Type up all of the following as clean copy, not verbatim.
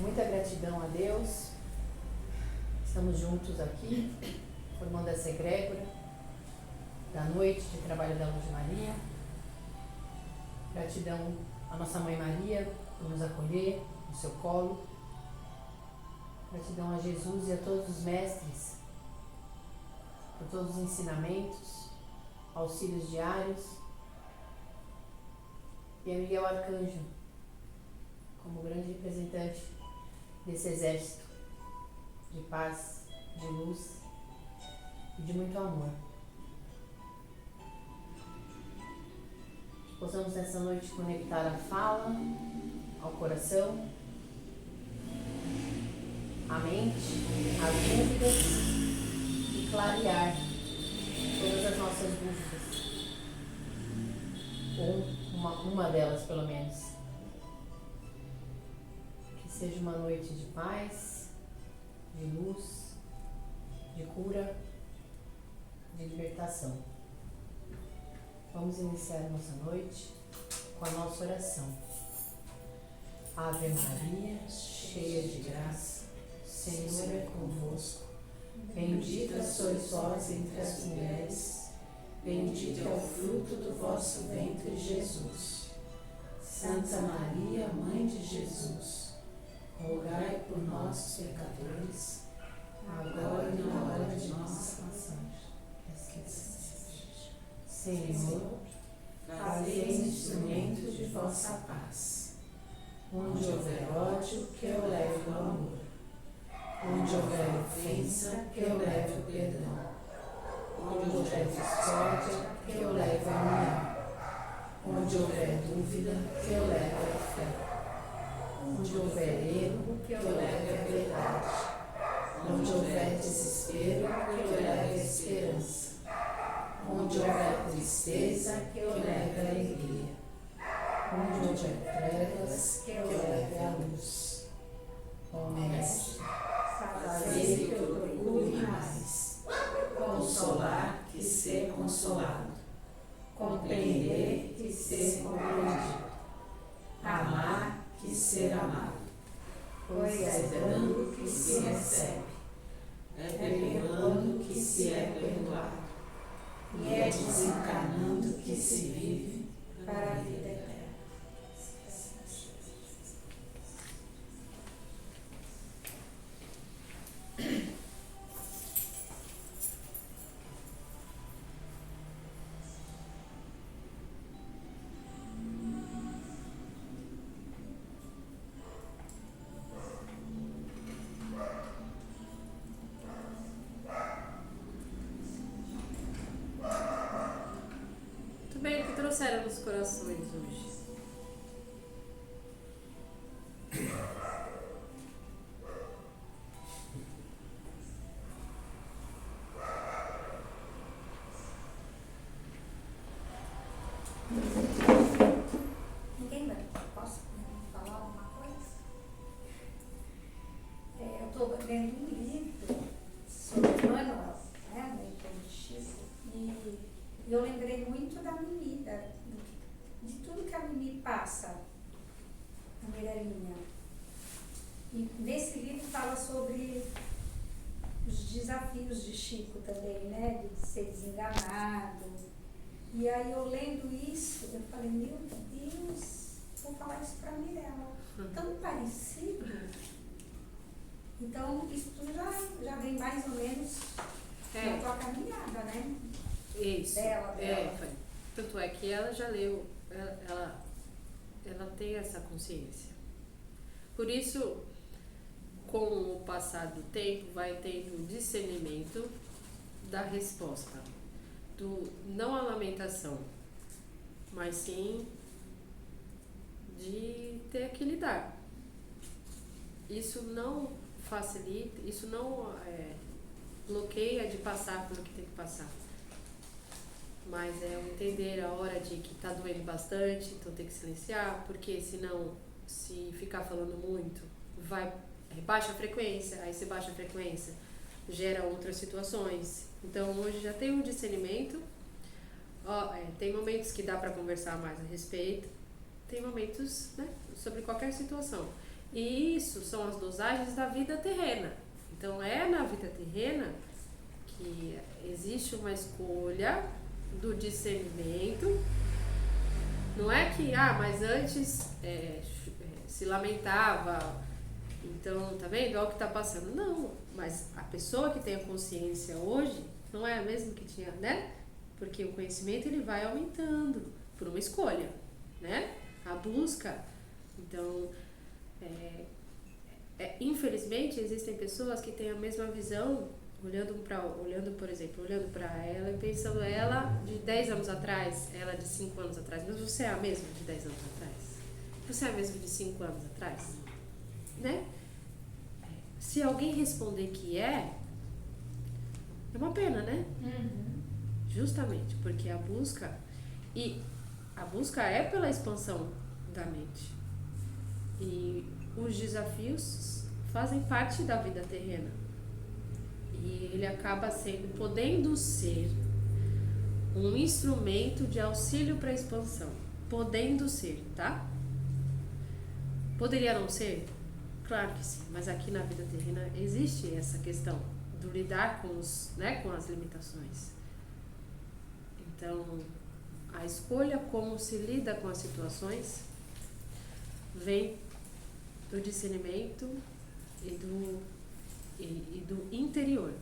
Muita gratidão a Deus. Estamos juntos aqui, formando essa egrégora da noite de trabalho da Luz de Maria. Gratidão à nossa Mãe Maria por nos acolher no seu colo. Gratidão a Jesus e a todos os mestres por todos os ensinamentos, auxílios diários. E a Miguel Arcanjo, como grande representante desse exército de paz, de luz e de muito amor. Que possamos nessa noite conectar a fala ao coração, a mente, as dúvidas e clarear todas as nossas dúvidas, ou uma delas pelo menos. Que seja uma noite de paz, de luz, de cura, de libertação. Vamos iniciar nossa noite com a nossa oração. Ave Maria, cheia de graça, o Senhor é convosco. Bendita sois vós entre as mulheres, bendito é o fruto do vosso ventre, Jesus. Santa Maria, Mãe de Jesus, rogai por nós, pecadores, agora e na hora de nossa passagem. Senhor, fazei instrumento de vossa paz. Onde houver ódio, que eu leve o amor. Onde houver ofensa, que eu leve o perdão. Onde houver discórdia, que eu leve a união. Onde houver dúvida, que eu leve a fé. Onde houver erro, que eu leve a verdade. Onde houver desespero, que eu leve a esperança. Onde houver tristeza, que eu leve a alegria. Onde houver trevas, que eu leve a luz. Ó Mestre, fazei que eu procure mais consolar que ser consolado, compreender que ser compreendido, amar que ser amado, pois é dando que se recebe, é perdoando que se é perdoado, e é desencarnando que se vive para a vida eterna. Bem, o que trouxeram nos corações hoje? Ninguém vai. Posso falar alguma coisa? Eu estou lendo um livro sobre Manuel, né, leitor de Chico, e eu lembrei muito da Mimi, de tudo que a Mimi passa, a Mirelinha. E nesse livro fala sobre os desafios de Chico também, né, de ser desenganado. E aí eu lendo isso, eu falei, meu Deus, vou falar isso para a Mirella, tão parecido. Então isso tudo já vem mais ou menos na tua caminhada, né? Isso. Dela. Tanto é que ela já leu, ela tem essa consciência. Por isso, com o passar do tempo, vai tendo discernimento da resposta. Não a lamentação, mas sim de ter que lidar. Isso não facilita, isso não bloqueia de passar pelo que tem que passar. Mas é o entender a hora de que tá doendo bastante, então tem que silenciar, porque senão, se ficar falando muito, baixa a frequência, aí se baixa a frequência, gera outras situações. Então hoje já tem um discernimento, tem momentos que dá para conversar mais a respeito, tem momentos, né, sobre qualquer situação. E isso são as dosagens da vida terrena. Então é na vida terrena que existe uma escolha do discernimento. Não é que, mas antes se lamentava, então, tá vendo? Olha o que tá passando. Não, mas a pessoa que tem a consciência hoje não é a mesma que tinha, né? Porque o conhecimento ele vai aumentando por uma escolha, né? A busca. Então, infelizmente, existem pessoas que têm a mesma visão, olhando, por exemplo, olhando para ela e pensando ela de 10 anos atrás, ela de 5 anos atrás. Mas você é a mesma de 10 anos atrás? Você é a mesma de 5 anos atrás? Né? Se alguém responder que é uma pena, né? Justamente porque a busca é pela expansão da mente. E os desafios fazem parte da vida terrena. E ele acaba podendo ser um instrumento de auxílio para a expansão. Podendo ser, tá? Poderia não ser? Claro que sim, mas aqui na vida terrena existe essa questão do lidar com as limitações. Então, a escolha como se lida com as situações vem do discernimento e do interior.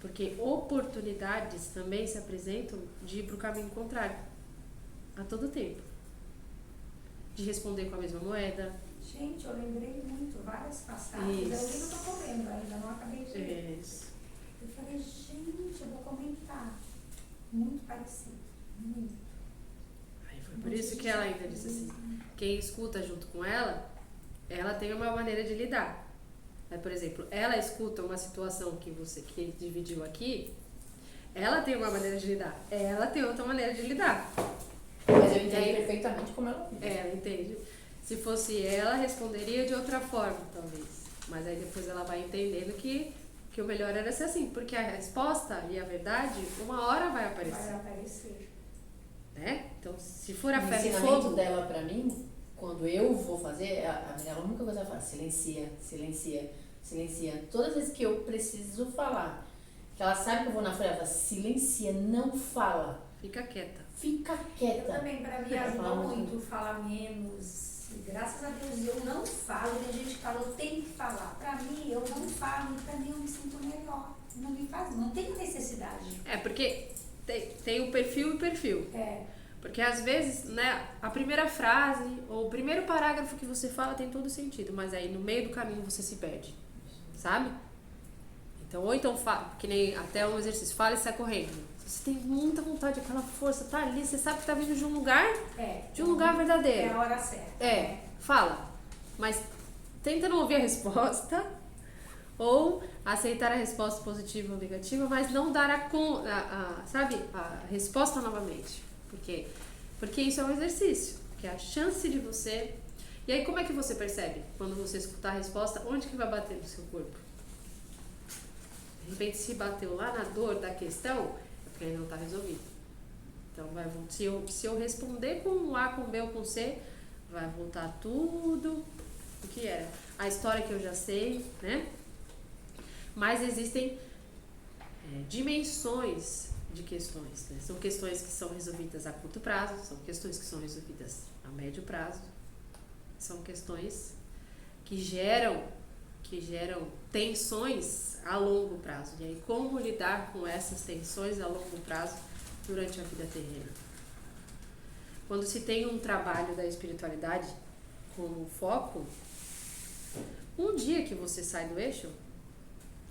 Porque oportunidades também se apresentam de ir para o caminho contrário a todo tempo. De responder com a mesma moeda. Gente, eu lembrei muito, várias passagens. Eu não estou comendo ainda, não acabei de ler. Isso. Eu falei, gente, eu vou comentar. Muito parecido. Muito. Aí foi por isso que ela ainda disse assim, quem escuta junto com ela tem uma maneira de lidar. Aí, por exemplo, ela escuta uma situação que dividiu aqui, ela tem uma maneira de lidar, ela tem outra maneira de lidar. Mas eu entendo perfeitamente como ela vive. Ela entende. Se fosse ela, responderia de outra forma, talvez. Mas aí depois ela vai entendendo que o melhor era ser assim, porque a resposta e a verdade, uma hora vai aparecer. Vai aparecer. Né? Então, se for a O ferro e ensinamento fogo... dela pra mim, quando eu vou fazer, a única coisa que ela fala, silencia, silencia, silencia. Todas as vezes que eu preciso falar, que ela sabe que eu vou na frente, ela fala, silencia, não fala. Fica quieta. Fica quieta. Eu também, para mim, ajudou muito falar menos. Graças a Deus, eu não falo. Tem gente que fala, eu tenho que falar. Para mim, eu não falo e para mim eu me sinto melhor. Não tem necessidade. Porque tem o perfil e perfil. Porque às vezes, né, a primeira frase ou o primeiro parágrafo que você fala tem todo sentido, mas aí no meio do caminho você se perde, sabe? Então, ou então, que nem até um exercício, fala e sai correndo. Você tem muita vontade, aquela força, tá ali, você sabe que tá vindo de um lugar, de um lugar verdadeiro. É a hora certa. Fala, mas tenta não ouvir a resposta, ou aceitar a resposta positiva ou negativa, mas não dar a resposta novamente. Porque isso é um exercício, que é a chance de você... E aí como é que você percebe? Quando você escutar a resposta, onde que vai bater no seu corpo? De repente, se bateu lá na dor da questão, é porque ainda não está resolvido. Então, se eu responder com um A, com B ou com C, vai voltar tudo o que era. A história que eu já sei, né? Mas existem dimensões de questões, né? São questões que são resolvidas a curto prazo, são questões que são resolvidas a médio prazo, são questões que geram tensões a longo prazo. E aí, como lidar com essas tensões a longo prazo durante a vida terrena? Quando se tem um trabalho da espiritualidade como foco, um dia que você sai do eixo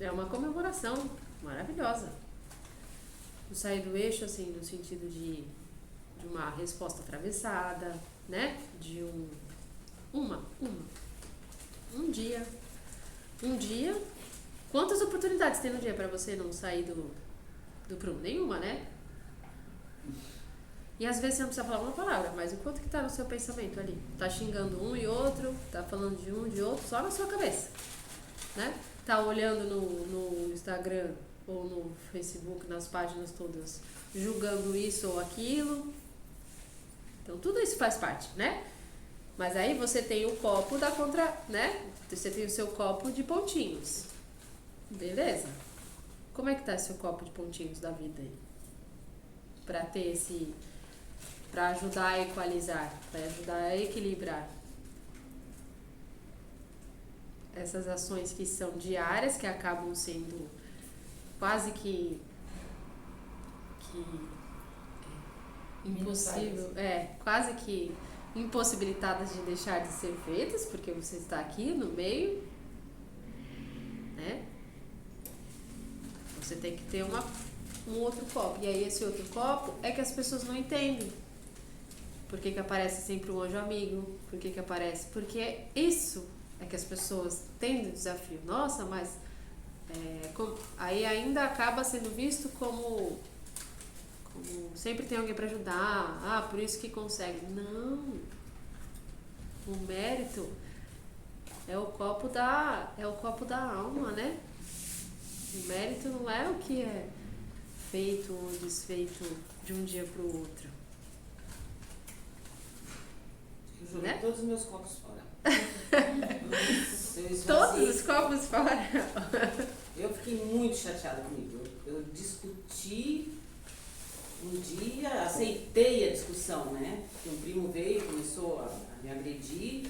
é uma comemoração maravilhosa. Sair do eixo, assim, no sentido de uma resposta atravessada, né? De um dia. Quantas oportunidades tem no dia para você não sair do prumo? Nenhuma, né? E às vezes você não precisa falar uma palavra, mas o quanto que tá no seu pensamento ali? Tá xingando um e outro, tá falando de um e de outro, só na sua cabeça, né? Tá olhando no Instagram ou no Facebook, nas páginas todas, julgando isso ou aquilo. Então tudo isso faz parte, né? Mas aí você tem o copo da contra, né? Você tem o seu copo de pontinhos. Beleza? Como é que tá seu copo de pontinhos da vida aí? Pra ter esse... Pra ajudar a equalizar, pra ajudar a equilibrar. Essas ações que são diárias, que acabam sendo quase que impossível, quase que impossibilitadas de deixar de ser feitas, porque você está aqui no meio, né? Você tem que ter um outro copo. E aí esse outro copo é que as pessoas não entendem. Por que aparece sempre um anjo amigo? Por que aparece? Porque isso é que as pessoas têm do desafio. Nossa, mas aí ainda acaba sendo visto como sempre tem alguém para ajudar. Ah, por isso que consegue. Não. O mérito é o copo da alma, né? O mérito não é o que é feito ou desfeito de um dia para o outro. Eu joguei, né? Todos os meus copos fora. Todos os copos fora? Eu fiquei muito chateada comigo. Eu discuti um dia, aceitei a discussão, né? Um primo veio e começou a me agredir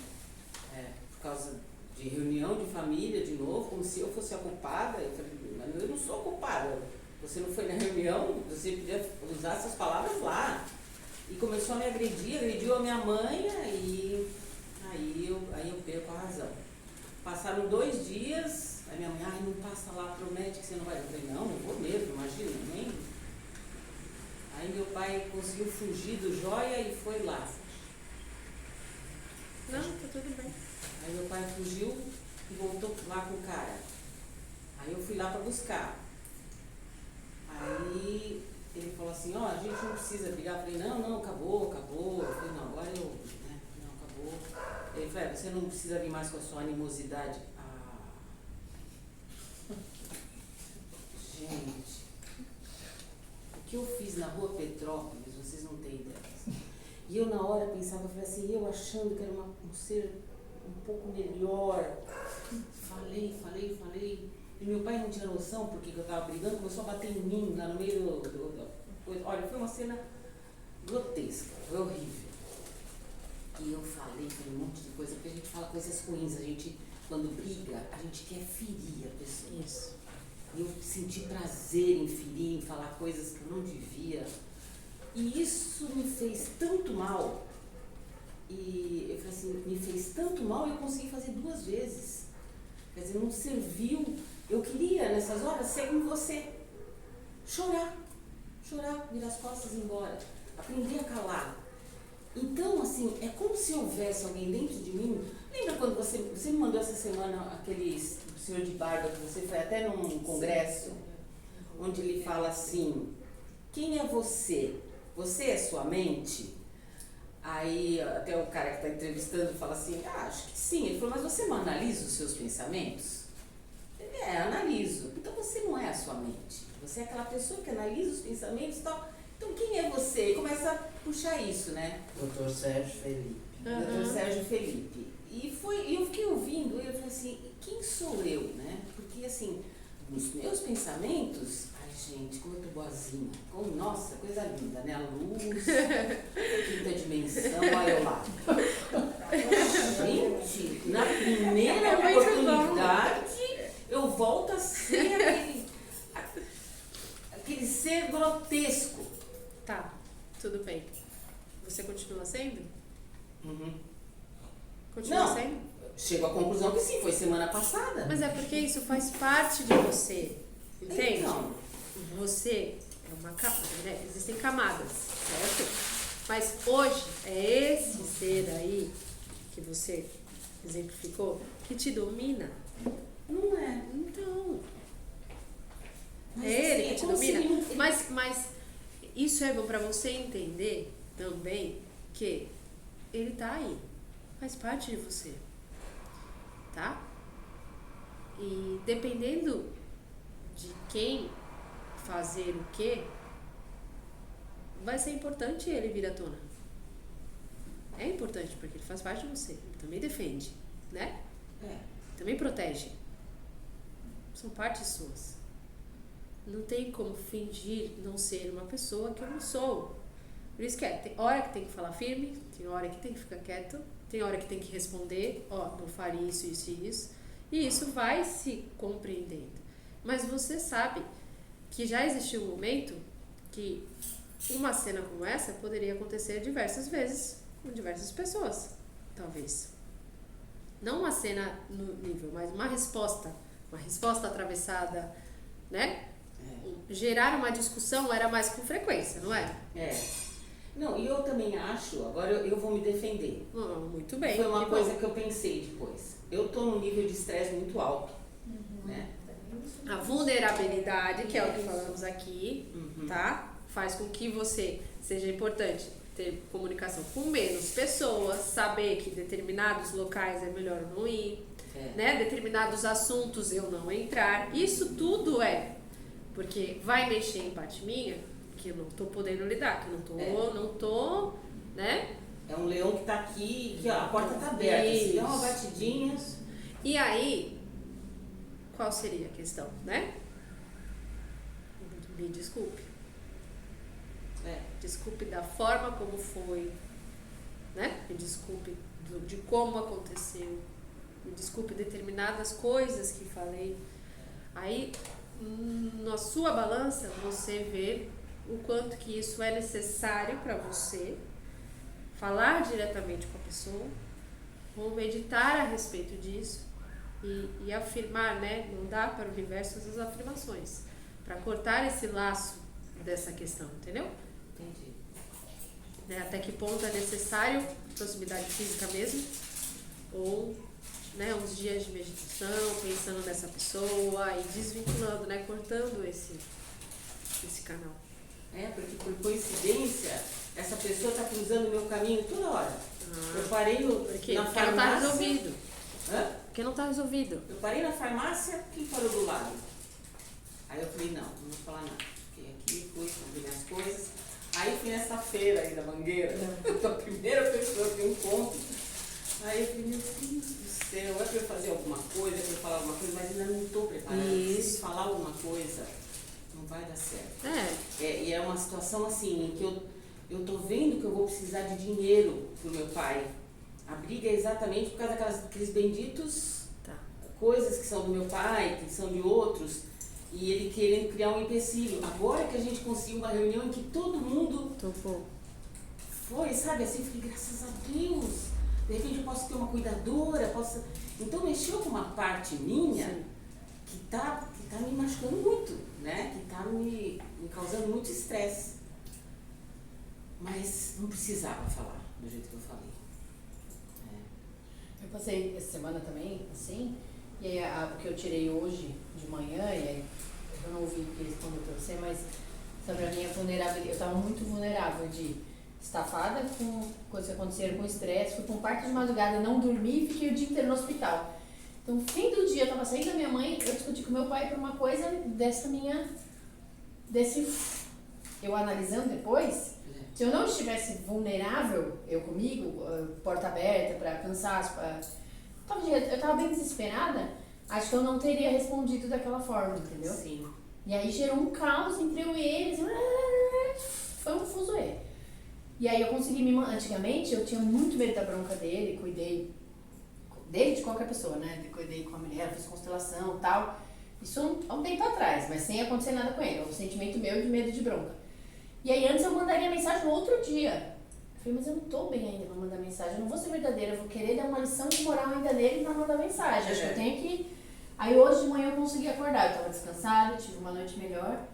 por causa de reunião de família de novo, como se eu fosse a culpada. Eu falei, mas eu não sou a culpada. Você não foi na reunião, você podia usar essas palavras lá. E começou a me agredir, agrediu a minha mãe e aí eu perco a razão. Passaram 2 dias, aí minha mãe, não passa lá, promete que você não vai. Eu falei, não vou mesmo, imagina, nem. Aí meu pai conseguiu fugir do joia e foi lá. Não, tá tudo bem. Aí meu pai fugiu e voltou lá com o cara. Aí eu fui lá para buscar. Aí ele falou assim, a gente não precisa brigar. Eu falei, não, acabou. Eu falei, não, agora eu, né? Não, acabou. Ele falou, você não precisa vir mais com a sua animosidade. Gente, o que eu fiz na rua Petrópolis, vocês não têm ideia. E eu na hora pensava, falei assim, eu achando que era um ser um pouco melhor. Falei. E meu pai não tinha noção porque eu estava brigando, começou a bater em mim lá no meio do olha, foi uma cena grotesca, foi horrível. E eu falei um monte de coisa, porque a gente fala coisas ruins, a gente, quando briga, a gente quer ferir a pessoa. Isso. E eu senti prazer em ferir, em falar coisas que eu não devia. E isso me fez tanto mal. E eu falei assim, me fez tanto mal e eu consegui fazer 2 vezes. Quer dizer, não serviu. Eu queria, nessas horas, ser como você. Chorar, virar as costas e ir embora. Aprender a calar. Então, assim, é como se houvesse alguém dentro de mim. Lembra quando você me mandou essa semana aquele senhor de barba que você foi até num congresso, onde ele fala assim, quem é você? Você é sua mente? Aí até o cara que está entrevistando fala assim, acho que sim. Ele falou, mas você não analisa os seus pensamentos? Analiso. Então você não é a sua mente. Você é aquela pessoa que analisa os pensamentos e tal. Então quem é você? E começa a puxar isso, né? Dr. Sérgio Felipe. Dr. Sérgio Felipe. E eu fiquei ouvindo, e eu falei assim, quem sou eu, né? Porque assim, nos meus pensamentos, gente, como eu tô boazinha. Nossa, coisa linda, né? A luz, quinta dimensão, olha eu lá. Gente, na primeira oportunidade, eu volto a ser aquele ser grotesco. Tá, tudo bem. Você continua sendo? Uhum. Continua sendo? Chego à conclusão que sim, foi semana passada. Mas é porque isso faz parte de você, entende? Então, você é uma camada, né? Existem camadas, certo? Mas hoje é esse ser aí que você exemplificou que te domina. Não é. Então, Mas, é ele assim, que te como se domina. ele- Mas isso é bom pra você entender também que ele tá aí, faz parte de você, tá? E dependendo de quem fazer o quê, vai ser importante ele vir à tona. É importante, porque ele faz parte de você. Ele também defende, né? É. Também protege. São partes suas. Não tem como fingir não ser uma pessoa que eu não sou. Por isso que tem hora que tem que falar firme, tem hora que tem que ficar quieto, tem hora que tem que responder, não faria isso, isso e isso. E isso vai se compreendendo. Mas você sabe que já existiu um momento que uma cena como essa poderia acontecer diversas vezes com diversas pessoas, talvez. Não uma cena no nível, mas uma resposta atravessada, né? Gerar uma discussão era mais com frequência, não é? Não, e eu também acho, agora eu vou me defender. Muito bem. Foi uma coisa que eu pensei depois. Eu tô num nível de estresse muito alto, né? A vulnerabilidade, que é o que falamos aqui, tá? Faz com que você seja importante ter comunicação com menos pessoas, saber que determinados locais é melhor eu não ir, né? Determinados assuntos eu não entrar. Isso tudo porque vai mexer em parte minha que eu não tô podendo lidar, que eu não tô, né? É um leão que tá aqui, que a porta tá aberta, se der uma batidinha. E aí, qual seria a questão, né? Me desculpe. Desculpe da forma como foi, né? Me desculpe de como aconteceu. Me desculpe determinadas coisas que falei. Aí, na sua balança, você vê o quanto que isso é necessário para você falar diretamente com a pessoa, ou meditar a respeito disso e afirmar, né? Não dá para o universo as afirmações, para cortar esse laço dessa questão, entendeu? Entendi. Até que ponto é necessário proximidade física mesmo, ou né, uns dias de meditação, pensando nessa pessoa e desvinculando, né, cortando esse canal. Porque por coincidência, essa pessoa está cruzando o meu caminho toda hora. Eu parei na farmácia. Porque não está resolvido. Porque não está resolvido. Eu parei na farmácia, quem parou do lado? Aí eu falei, não vou falar nada. Fiquei aqui, fui, comprei minhas coisas. Aí fui nessa feira aí da Mangueira. Eu sou a primeira pessoa que eu encontro. Aí eu falei, meu Deus do céu, é para eu fazer alguma coisa, é para eu falar alguma coisa, mas ainda não estou preparada. Se falar alguma coisa, não vai dar certo. E é uma situação assim, em que eu tô vendo que eu vou precisar de dinheiro pro meu pai. A briga é exatamente por causa daqueles benditos coisas que são do meu pai, que são de outros, e ele querendo criar um empecilho. Agora que a gente conseguiu uma reunião em que todo mundo foi, sabe, assim, eu falei, graças a Deus. De repente eu posso ter uma cuidadora, Então mexeu com uma parte minha que tá me machucando muito, né? Que tá me causando muito estresse. Mas não precisava falar do jeito que eu falei. Eu passei essa semana também, assim, e aí o que eu tirei hoje de manhã, e aí eu não ouvi o que respondeu pra você, mas sobre a minha vulnerabilidade, eu estava muito vulnerável de estafada com coisas que aconteceram com estresse, fui com um parto de madrugada, não dormi e fiquei o dia inteiro no hospital. Então, no fim do dia, eu estava saindo da minha mãe, eu discuti com meu pai por uma coisa eu analisando depois, se eu não estivesse vulnerável, eu comigo, porta aberta para cansaço, eu estava bem desesperada, acho que eu não teria respondido daquela forma, entendeu? Sim. E aí gerou um caos entre eu e eles, foi um fuzuê. E aí eu consegui antigamente eu tinha muito medo da bronca dele, cuidei dele, de qualquer pessoa, né? Cuidei com a mulher, fiz constelação e tal. Isso há um tempo atrás, mas sem acontecer nada com ele. É um sentimento meu de medo de bronca. E aí antes eu mandaria mensagem no outro dia. Eu falei, mas eu não tô bem ainda pra mandar mensagem, eu não vou ser verdadeira, eu vou querer dar uma lição de moral ainda nele pra mandar mensagem. Acho que eu tenho que... Aí hoje de manhã eu consegui acordar, eu tava descansada, tive uma noite melhor.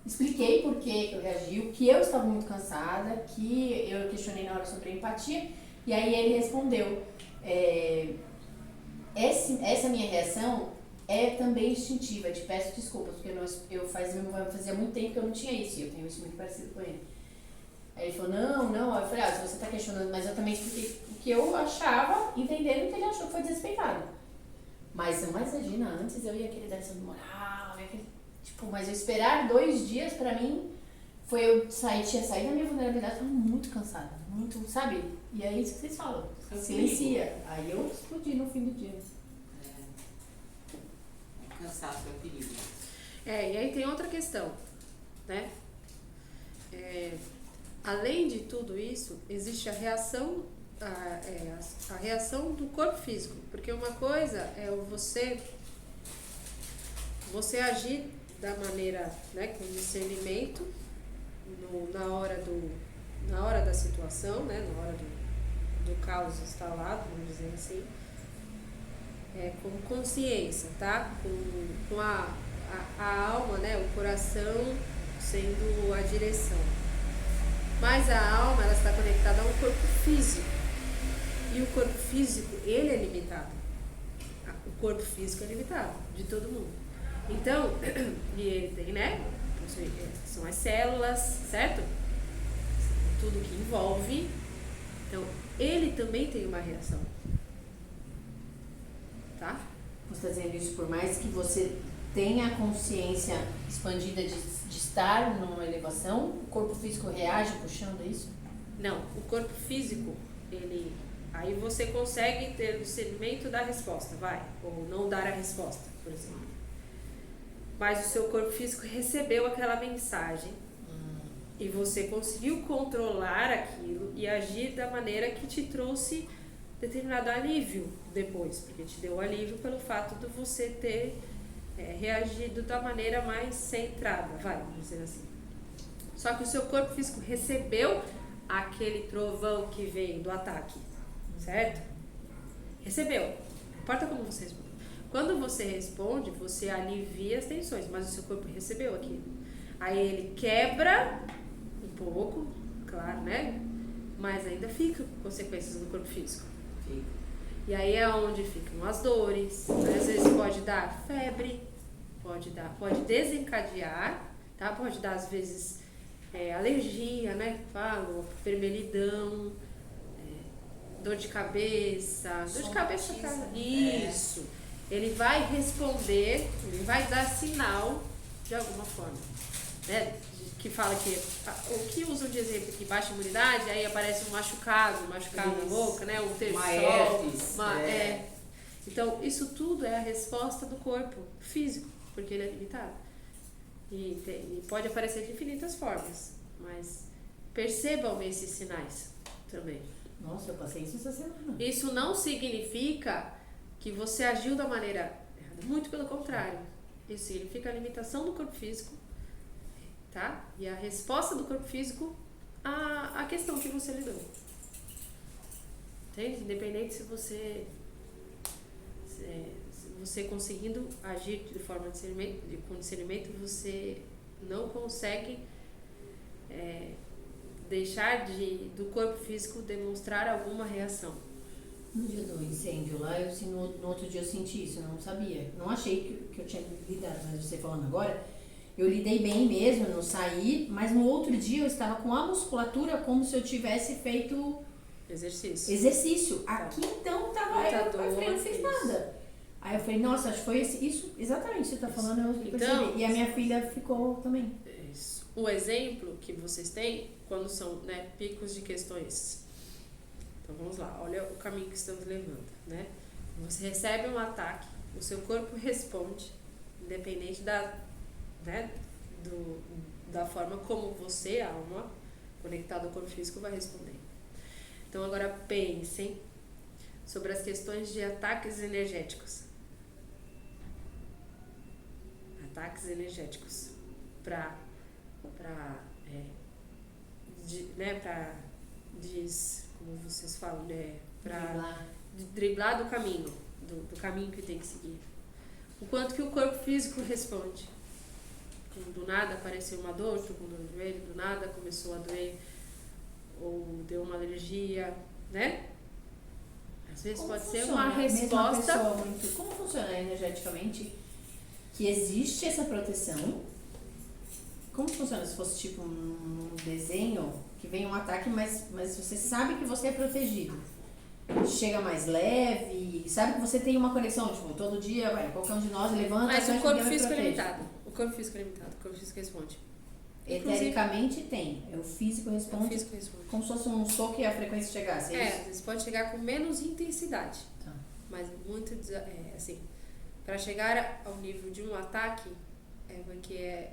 Expliquei por que eu reagi, que eu estava muito cansada, que eu questionei na hora sobre a empatia, e aí ele respondeu, essa minha reação é também instintiva, te peço desculpas, porque fazia muito tempo que eu não tinha isso, e eu tenho isso muito parecido com ele. Aí ele falou, não, aí eu falei, se você está questionando, mas eu também expliquei o que eu achava, entendendo que ele achou que foi desrespeitado. Mas imagina, antes eu ia querer dar lição de moral, mas eu esperar 2 dias pra mim foi eu tinha saído da minha vulnerabilidade, tava muito cansada, muito, sabe? E aí isso que vocês falam, silencia. Aí eu explodi no fim do dia. Cansaço é perigo. E aí tem outra questão, né? Além de tudo isso, existe a reação, a reação do corpo físico. Porque uma coisa é você agir da maneira, né, com discernimento na hora da situação, né, na hora do caos instalado, vamos dizer assim, com consciência, tá? Com a alma, né, o coração sendo a direção. Mas a alma, ela está conectada a um corpo físico. E o corpo físico, ele é limitado. O corpo físico é limitado, de todo mundo. Então, e ele tem, né? São as células, certo? Tudo que envolve. Então, ele também tem uma reação. Tá? Você está dizendo isso por mais que você tenha a consciência expandida de estar numa elevação, o corpo físico reage puxando isso? Não, o corpo físico, aí você consegue ter o discernimento da resposta, ou não dar a resposta, por exemplo. Mas o seu corpo físico recebeu aquela mensagem e você conseguiu controlar aquilo e agir da maneira que te trouxe determinado alívio depois, porque te deu alívio pelo fato de você ter reagido da maneira mais centrada, vamos dizer assim. Só que o seu corpo físico recebeu aquele trovão que veio do ataque, certo? Recebeu. Não importa como você responde. Quando você responde, você alivia as tensões, mas o seu corpo recebeu aquilo. Aí ele quebra um pouco, claro, né? Mas ainda fica consequências no corpo físico. Fica. E aí é onde ficam as dores, né? Às vezes pode dar febre, pode desencadear, tá? Pode dar às vezes alergia, né? Falo, vermelhidão, dor de cabeça, cara. Isso. Ele vai responder, ele vai dar sinal de alguma forma, né? Que fala que o que usam de exemplo aqui, baixa imunidade, aí aparece um machucado na boca, né? Um terçol, Então, isso tudo é a resposta do corpo físico, porque ele é limitado. E pode aparecer de infinitas formas, mas percebam esses sinais também. Nossa, eu passei isso essa semana. Isso não significa que você agiu da maneira errada, muito pelo contrário. Isso significa a limitação do corpo físico, tá? E a resposta do corpo físico à questão que você lidou. Entende? Independente se você conseguindo agir de forma com discernimento, você não consegue deixar do corpo físico demonstrar alguma reação. No dia do incêndio lá, no outro dia eu senti isso, eu não sabia. Não achei que eu tinha lidado, mas você falando agora, eu lidei bem mesmo, não saí, mas no outro dia eu estava com a musculatura como se eu tivesse feito exercício. Aqui então tava, eu falei, não fiz nada. Aí eu falei, nossa, acho que foi isso, exatamente o que você tá falando, eu percebi. E a minha filha ficou também. Isso. O exemplo que vocês têm, quando são, né, picos de questões. Então vamos lá, olha o caminho que estamos levando, né? Você recebe um ataque, o seu corpo responde, independente da forma como você, a alma, conectada ao corpo físico, vai responder. Então agora pensem sobre as questões de ataques energéticos. Ataques energéticos para como vocês falam, para driblar do caminho, do caminho que tem que seguir. O quanto que o corpo físico responde. Do nada apareceu uma dor, tô com dor no joelho, do nada começou a doer, ou deu uma alergia, né? Às vezes Como pode funciona? ser uma resposta. Como funciona energeticamente que existe essa proteção? Como funciona se fosse tipo um desenho que vem um ataque, mas você sabe que você é protegido? Chega mais leve, sabe que você tem uma conexão, tipo, todo dia, qualquer um de nós levanta... Mas o corpo físico é limitado. O corpo físico é limitado, o corpo físico responde. Etericamente tem. O físico O responde físico responde. como se fosse um soco e a frequência chegasse. É É, isso? às vezes pode chegar com menos intensidade. Tá. Mas muito, assim, para chegar ao nível de um ataque, porque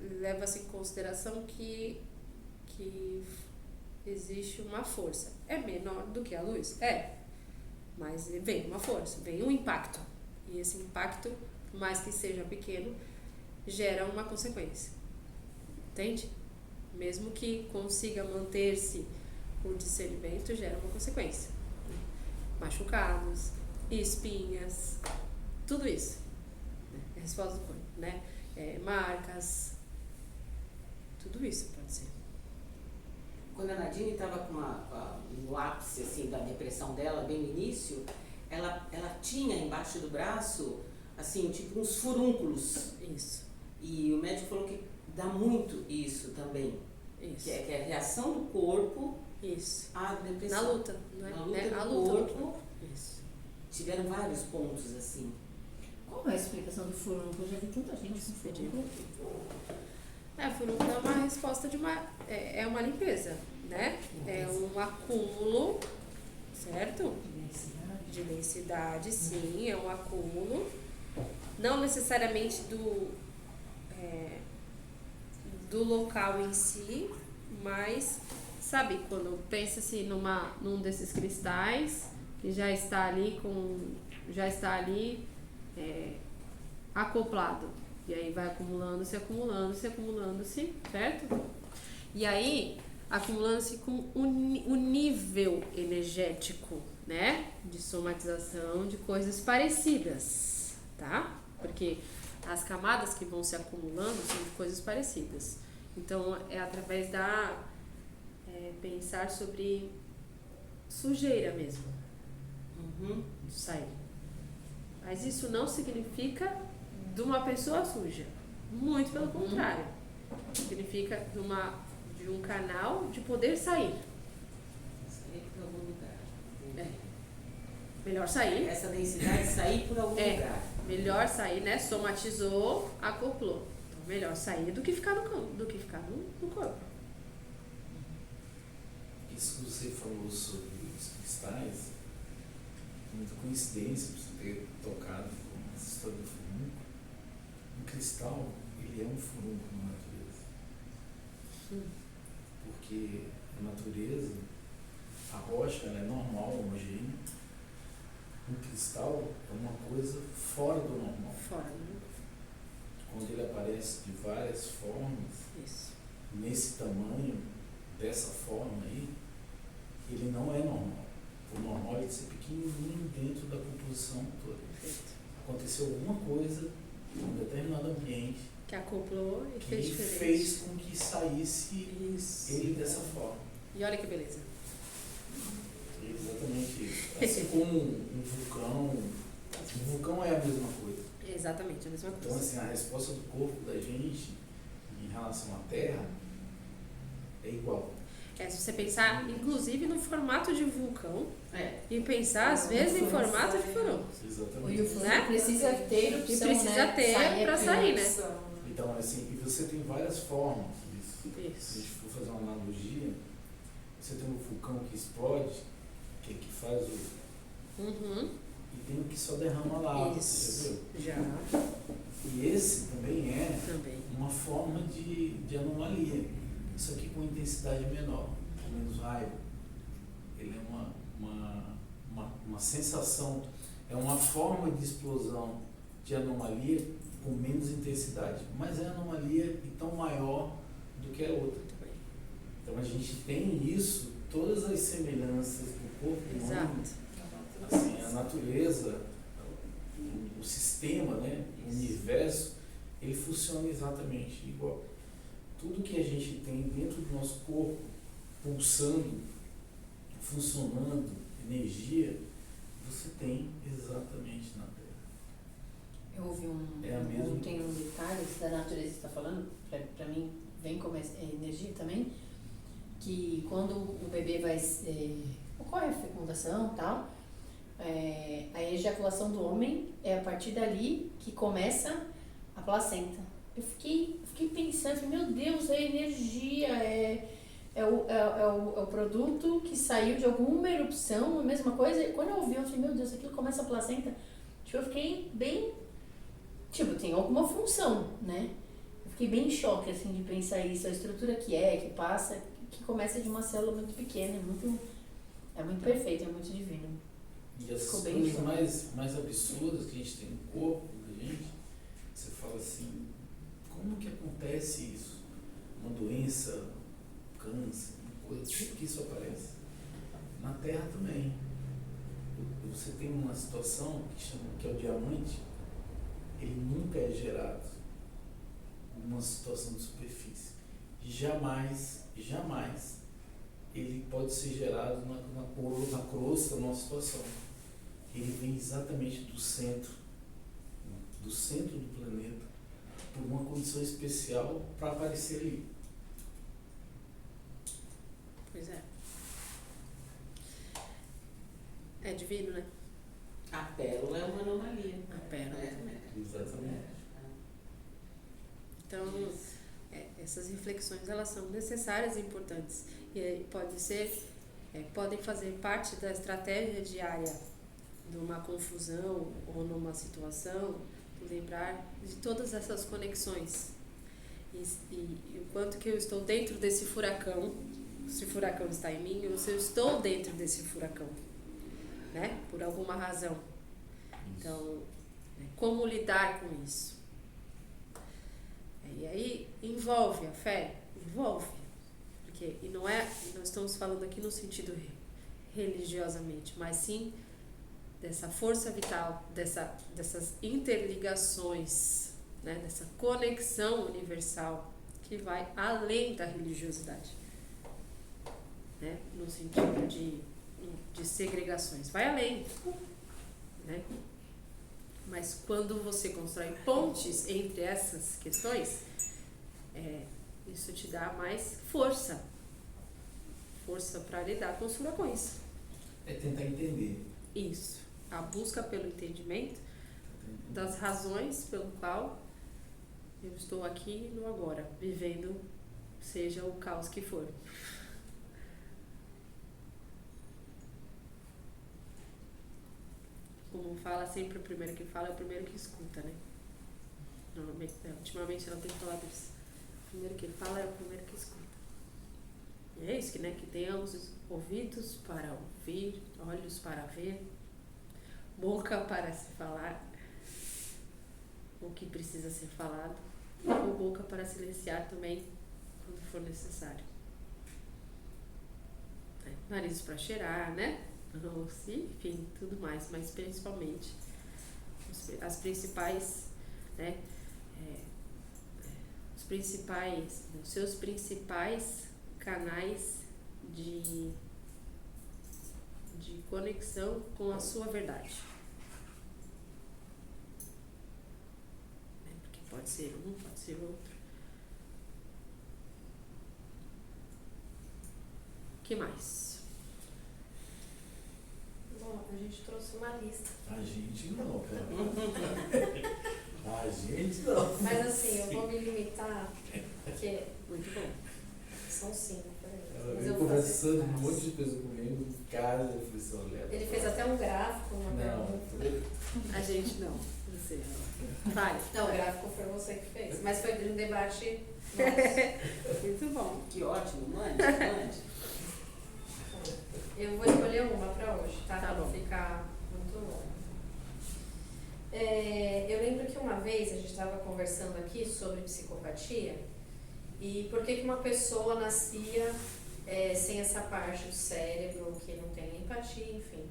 leva-se em consideração que existe uma força. É menor do que a luz? É. Mas vem uma força, vem um impacto. E esse impacto, por mais que seja pequeno, gera uma consequência. Entende? Mesmo que consiga manter-se o discernimento, gera uma consequência. Machucados, espinhas, tudo isso. É a resposta do corpo, né? Marcas, tudo isso pode ser. Quando a Nadine estava no ápice assim, da depressão dela, bem no início, ela tinha embaixo do braço, assim, tipo uns furúnculos. Isso. E o médico falou que dá muito isso também. Isso. Que é a reação do corpo Isso. à Na depressão. luta, não é? Na luta Né? do A luta corpo. Isso. Tiveram vários pontos assim. Qual é a explicação do furúnculo? Eu já vi tanta gente com furúnculo. Furúnculo é uma resposta de uma... É uma limpeza, né? É um acúmulo, certo? De densidade, sim, é um acúmulo. Não necessariamente do local em si, mas, sabe, quando pensa-se num desses cristais que já está ali acoplado. E aí vai acumulando-se, certo? E aí, acumulando-se com o nível energético, né? De somatização de coisas parecidas, tá? Porque as camadas que vão se acumulando são de coisas parecidas. Então, é através da... pensar sobre sujeira mesmo. Sair. Mas isso não significa de uma pessoa suja. Muito pelo contrário. Significa de um canal de poder sair. Sair por algum lugar. Melhor sair. Essa densidade sair por algum lugar. Melhor sair, né? Somatizou, acoplou. Então, melhor sair do que ficar no corpo. Isso que você falou sobre os cristais, muita coincidência você ter tocado nessa história do furúnculo. Um cristal, ele é um furúnculo na natureza. Porque na natureza, a rocha ela é normal, homogênea. Um cristal é uma coisa fora do normal. Fora, né? Quando ele aparece de várias formas, Isso. nesse tamanho, dessa forma aí, ele não é normal. O normal é ele ser pequenininho dentro da composição toda. Perfeito. Aconteceu alguma coisa em um determinado ambiente Que acoplou e que fez diferente. fez com que saísse Isso. ele dessa forma. E olha que beleza. Exatamente isso. Assim como um vulcão é a mesma coisa. Exatamente, a mesma Então, coisa. assim, a resposta do corpo da gente em relação à Terra é igual. Se você pensar, inclusive, no formato de vulcão e pensar, às Não, vezes, em furúnculo. formato de furúnculo. Exatamente. E o furúnculo Né? precisa ter opção, E precisa né? ter pra aqui. sair, né? Então, assim, e você tem várias formas disso. Se a Isso. gente for fazer uma analogia, você tem um vulcão que explode, que faz o... Uhum. E tem o que só derrama lava, Isso. você já viu? Já. E esse também é Também. uma forma de anomalia. Isso aqui com intensidade menor, com menos raiva. Ele é uma sensação, é uma forma de explosão de anomalia com menos intensidade. Mas é anomalia e tão maior do que a outra. Muito bem. Então a gente tem isso, todas as semelhanças do corpo humano. Exato. Assim, a natureza, o sistema, né, o universo, ele funciona exatamente igual. Tudo que a gente tem dentro do nosso corpo, pulsando, funcionando, energia, você tem exatamente na Terra. Eu ouvi É a mesma ontem um detalhe da natureza que você está falando, para mim vem como energia também, que quando o bebê vai ocorre a fecundação e tal, a ejaculação do homem é a partir dali que começa a placenta. Eu fiquei pensando, falei, meu Deus, é energia, é o produto que saiu de alguma erupção, a mesma coisa. E quando eu ouvi, eu falei, meu Deus, aquilo começa a placenta. Tipo, eu fiquei bem, tipo, tem alguma função, né? Eu fiquei bem em choque, assim, de pensar isso, a estrutura que passa, que começa de uma célula muito pequena, é muito perfeito, é muito divino. E as Ficou bem coisas show. mais absurdas que a gente tem no corpo da gente, você fala assim, como que acontece isso? Uma doença, câncer, uma coisa, tudo que isso aparece. Na Terra também. Você tem uma situação que é o diamante, ele nunca é gerado numa situação de superfície. Jamais ele pode ser gerado na crosta, numa situação. Ele vem exatamente do centro do planeta, por uma condição especial para aparecer ali. Pois é. É divino, né? A pérola é uma anomalia. A pérola também. Exatamente. Então, essas reflexões, elas são necessárias e importantes. E podem fazer parte da estratégia diária de uma confusão ou numa situação, lembrar de todas essas conexões. E o quanto que eu estou dentro desse furacão, se o furacão está em mim, ou se eu estou dentro desse furacão, né? Por alguma razão. Então, como lidar com isso? E aí envolve a fé, porque não estamos falando aqui no sentido religiosamente, mas sim dessa força vital, dessas interligações, né, dessa conexão universal que vai além da religiosidade, né, no sentido de segregações, vai além, né? Mas quando você constrói pontes entre essas questões, isso te dá mais força para lidar com os furacões. É tentar entender. Isso, a busca pelo entendimento das razões pelo qual eu estou aqui no agora, vivendo, seja o caos que for. Como fala sempre, o primeiro que fala é o primeiro que escuta, né? Normalmente, ultimamente ela tem falado isso. O primeiro que fala é o primeiro que escuta. E é isso, né? Que tenhamos ouvidos para ouvir, olhos para ver, boca para se falar o que precisa ser falado, ou boca para silenciar também quando for necessário. Nariz para cheirar, né? Enfim, tudo mais, mas principalmente as principais, né? Os seus principais canais de conexão com a sua verdade. Porque pode ser um, pode ser outro. O que mais? Bom, a gente trouxe uma lista. A gente não, cara. A gente não. Mas assim, eu vou me limitar, porque Muito bom. são 5, peraí. Ela Mas veio eu vou fazer conversando um fácil. monte de coisa comigo em casa, eu falei assim, olha. Ele fez até um gráfico, uma Não, pergunta. A gente não. Você. Vai. Não, o gráfico foi você que fez. Mas foi um debate nosso. Muito bom. Que ótimo, mande. Eu vou escolher uma para hoje, tá? Tá Pra não bom. ficar muito longo. Eu lembro que uma vez a gente estava conversando aqui sobre psicopatia e por que uma pessoa nascia sem essa parte do cérebro, que não tem empatia, enfim.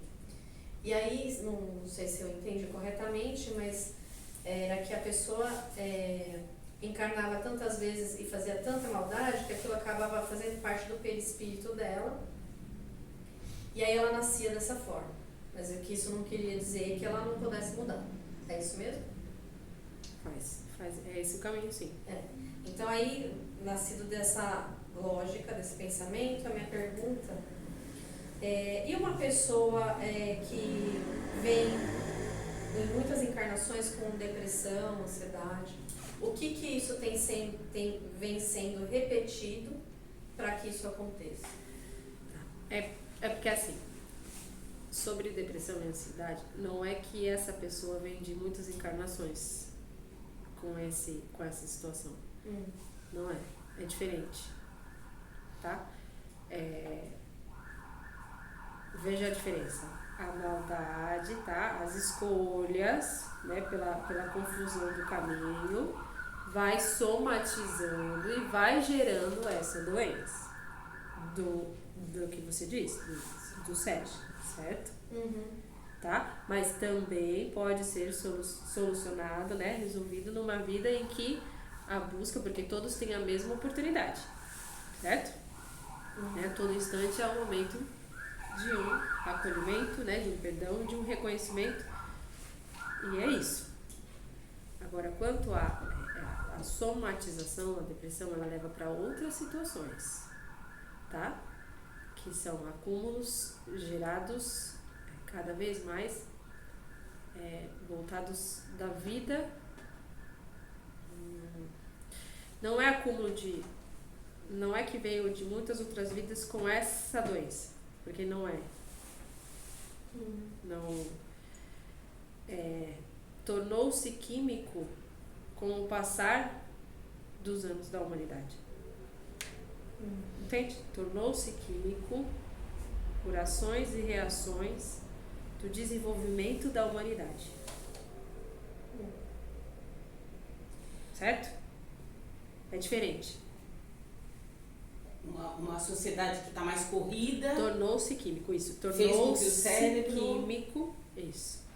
E aí, não sei se eu entendi corretamente, mas era que a pessoa encarnava tantas vezes e fazia tanta maldade que aquilo acabava fazendo parte do perispírito dela. E aí ela nascia dessa forma. Mas que isso não queria dizer que ela não pudesse mudar. É isso mesmo? É esse o caminho, sim. Então aí, nascido dessa lógica, desse pensamento, a minha pergunta e uma pessoa que vem em muitas encarnações com depressão, ansiedade, O que isso vem sendo repetido para que isso aconteça? É porque assim, sobre depressão e ansiedade, não é que essa pessoa vem de muitas encarnações com essa situação. Não é diferente, tá? Veja a diferença. A maldade, tá? As escolhas, né? Pela confusão do caminho, vai somatizando e vai gerando essa doença do que você disse, do SED, certo? Tá? Mas também pode ser solucionado, né? Resolvido numa vida em que a busca, porque todos têm a mesma oportunidade, certo? Né? Todo instante é um momento de um acolhimento, né? De um perdão, de um reconhecimento, e é isso. Agora, quanto à somatização, a depressão, ela leva para outras situações, tá? Que são acúmulos gerados cada vez mais voltados da vida. Não é acúmulo não é que veio de muitas outras vidas com essa doença, porque não é. Não. Tornou-se químico com o passar dos anos da humanidade. Entende? Tornou-se químico por ações e reações do desenvolvimento da humanidade. Certo? É diferente. Uma sociedade que está mais corrida. Tornou-se químico, isso. Fez com que o Tornou-se cérebro... químico, isso.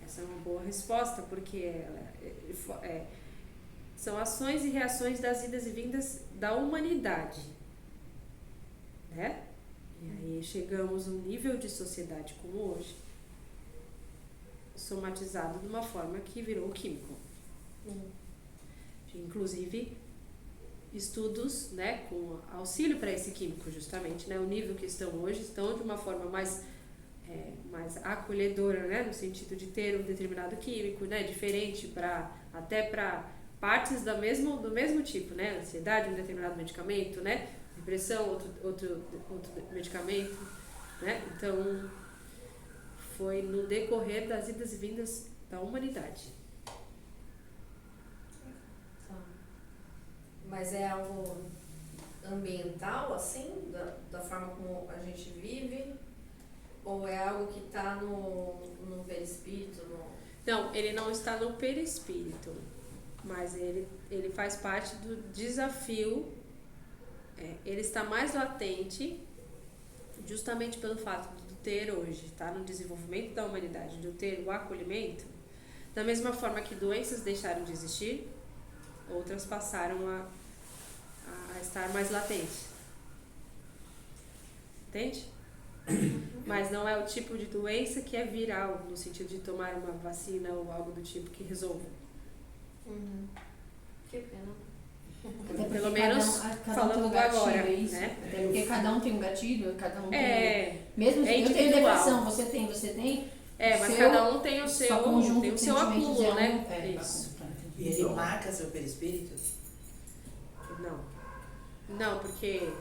Essa é uma boa resposta, porque são ações e reações das idas e vindas da humanidade, né? E aí chegamos a um nível de sociedade como hoje, somatizado de uma forma que virou químico. Inclusive estudos, né, com auxílio para esse químico, justamente, né? O nível que estão hoje estão de uma forma mais acolhedora, né, no sentido de ter um determinado químico, né, diferente até para partes do mesmo tipo, né, ansiedade, um determinado medicamento, né, depressão, outro medicamento, né, então foi no decorrer das idas e vindas da humanidade. Mas é algo ambiental, assim, da forma como a gente vive? Ou é algo que está no perispírito? Não, ele não está no perispírito, mas ele faz parte do desafio. Ele está mais latente justamente pelo fato de ter hoje, tá, no desenvolvimento da humanidade, de ter o acolhimento. Da mesma forma que doenças deixaram de existir, outras passaram a estar mais latentes. Entende? Mas não é o tipo de doença que é viral, no sentido de tomar uma vacina ou algo do tipo que resolva. Que pena. Pelo menos falando do agora, isso, né? Até porque cada um tem um gatilho, cada um tem... Mesmo é eu tenho individual. depressão, você tem... Mas cada um tem o seu acúmulo, é né? Isso. E ele marca seu perispírito? Não, porque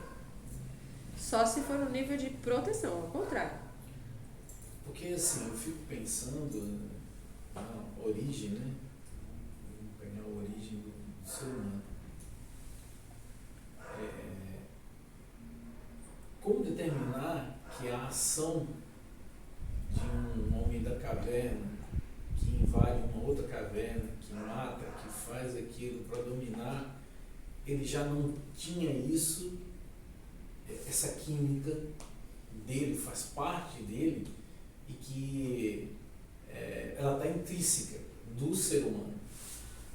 só se for no nível de proteção, ao contrário. Porque assim, eu fico pensando na origem, né? Vamos pegar a origem do ser humano. Como determinar que a ação de um homem da caverna que invade uma outra caverna, que mata, que faz aquilo para dominar, ele já não tinha isso, essa química dele, faz parte dele, e que ela está intrínseca do ser humano.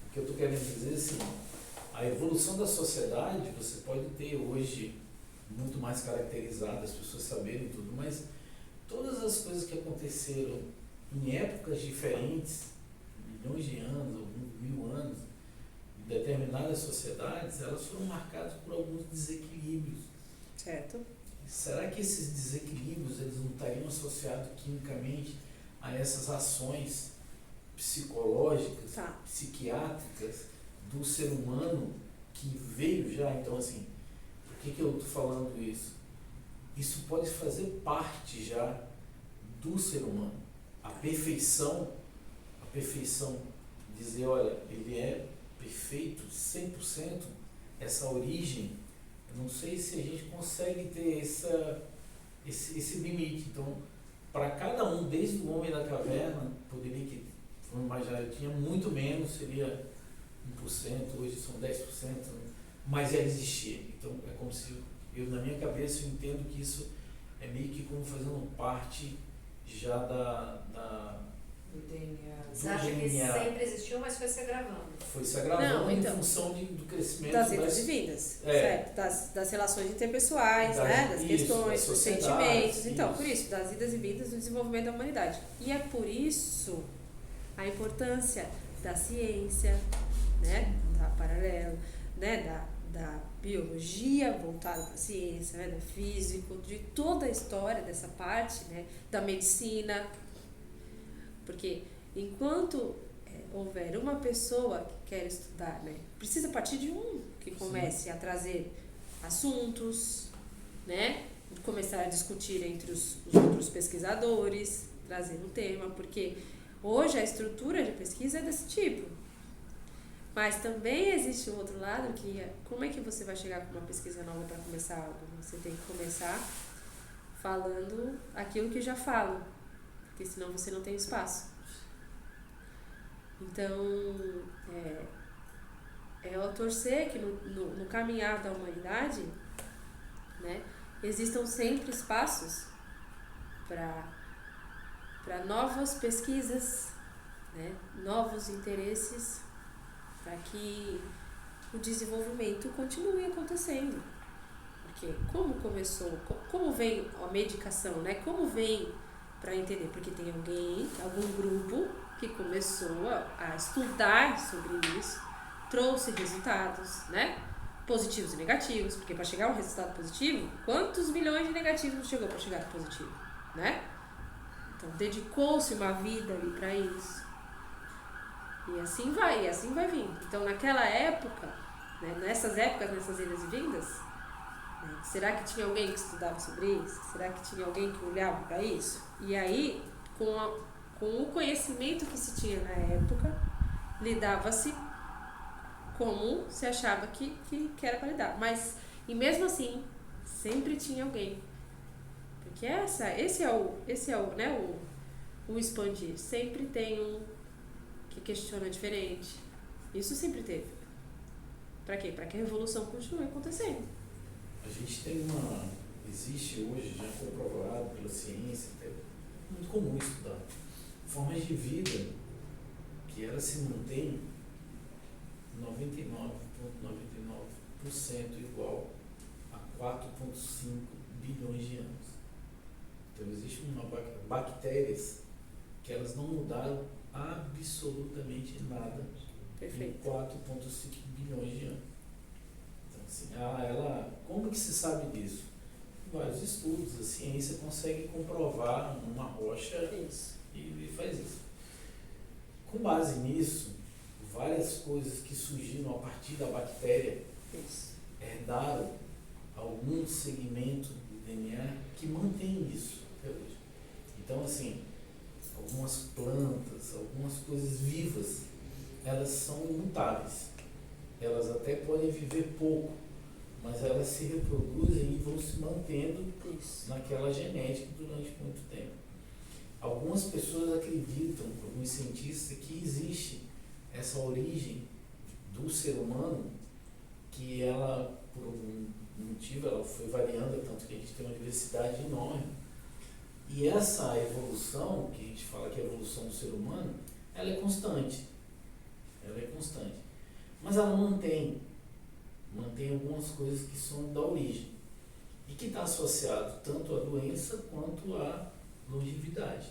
O que eu estou querendo dizer é assim, a evolução da sociedade você pode ter hoje muito mais caracterizada, as pessoas saberem tudo, mas todas as coisas que aconteceram em épocas diferentes, milhões de anos, alguns 1000 anos, em determinadas sociedades, elas foram marcadas por alguns desequilíbrios. Certo. Será que esses desequilíbrios eles não estariam associados quimicamente a essas ações psicológicas, psiquiátricas do ser humano que veio já. Então, assim, por que eu estou falando isso? Isso pode fazer parte já do ser humano. A perfeição, dizer, olha, ele é perfeito, 100%, essa origem, eu não sei se a gente consegue ter esse limite. Então, para cada um, desde o homem da caverna, poderia que, vamos imaginar, ele tinha muito menos, seria 1%, hoje são 10%, mas já existia. Então, é como se eu, na minha cabeça, eu entendo que isso é meio que como fazendo parte já Do DNA. Você acha que sempre existiu, mas foi se agravando? Foi se agravando Não, então, em função do crescimento das idas e vindas, certo? Das relações interpessoais, das isso, questões, das dos sociedades, sentimentos. Então, isso. por isso, das idas e vindas do desenvolvimento da humanidade. E é por isso a importância da ciência, né? Da paralelo, né? Da biologia voltada para a ciência, né? Da física, de toda a história dessa parte, né? Da medicina. Porque enquanto houver uma pessoa que quer estudar, né, precisa partir de um que comece a trazer assuntos, né, começar a discutir entre os outros pesquisadores, trazer um tema, porque hoje a estrutura de pesquisa é desse tipo. Mas também existe um outro lado que é, como é que você vai chegar com uma pesquisa nova para começar algo? Você tem que começar falando aquilo que já falam, porque senão você não tem espaço. Então, ao torcer que no caminhar da humanidade, né, existam sempre espaços para novas pesquisas, né, novos interesses, para que o desenvolvimento continue acontecendo. Porque como começou, como vem a medicação, né, como vem para entender, porque tem algum grupo que começou a estudar sobre isso, trouxe resultados, né, positivos e negativos, porque para chegar a um resultado positivo, quantos milhões de negativos não chegou para chegar no positivo, né? Então dedicou-se uma vida ali para isso. E assim vai vindo. Então naquela época, né, nessas idas e vindas, né, será que tinha alguém que estudava sobre isso? Será que tinha alguém que olhava para isso? E aí, com o conhecimento que se tinha na época, lidava-se como se achava que era para lidar. Mas, e mesmo assim, sempre tinha alguém. Porque esse é o, né, o expandir. Sempre tem um que questiona diferente. Isso sempre teve. Para quê? Para que a revolução continue acontecendo. A gente existe hoje, já comprovado pela ciência, é muito comum estudar formas de vida que elas se mantêm 99,99% igual a 4,5 bilhões de anos. Então existem bactérias que elas não mudaram absolutamente nada. Perfeito. Em 4,5 bilhões de anos. Então assim, como que se sabe disso? Vários estudos, a ciência consegue comprovar uma rocha e faz isso. Com base nisso, várias coisas que surgiram a partir da bactéria herdaram algum segmento do DNA que mantém isso até hoje. Então, assim, algumas plantas, algumas coisas vivas, elas são imutáveis. Elas até podem viver pouco, mas elas se reproduzem e vão se mantendo naquela genética durante muito tempo. Algumas pessoas acreditam, alguns cientistas, que existe essa origem do ser humano, que ela, por algum motivo, ela foi variando, tanto que a gente tem uma diversidade enorme. E essa evolução, que a gente fala que é a evolução do ser humano, ela é constante. Ela é constante. Mas ela mantém algumas coisas que são da origem. E que está associado tanto à doença quanto à longevidade.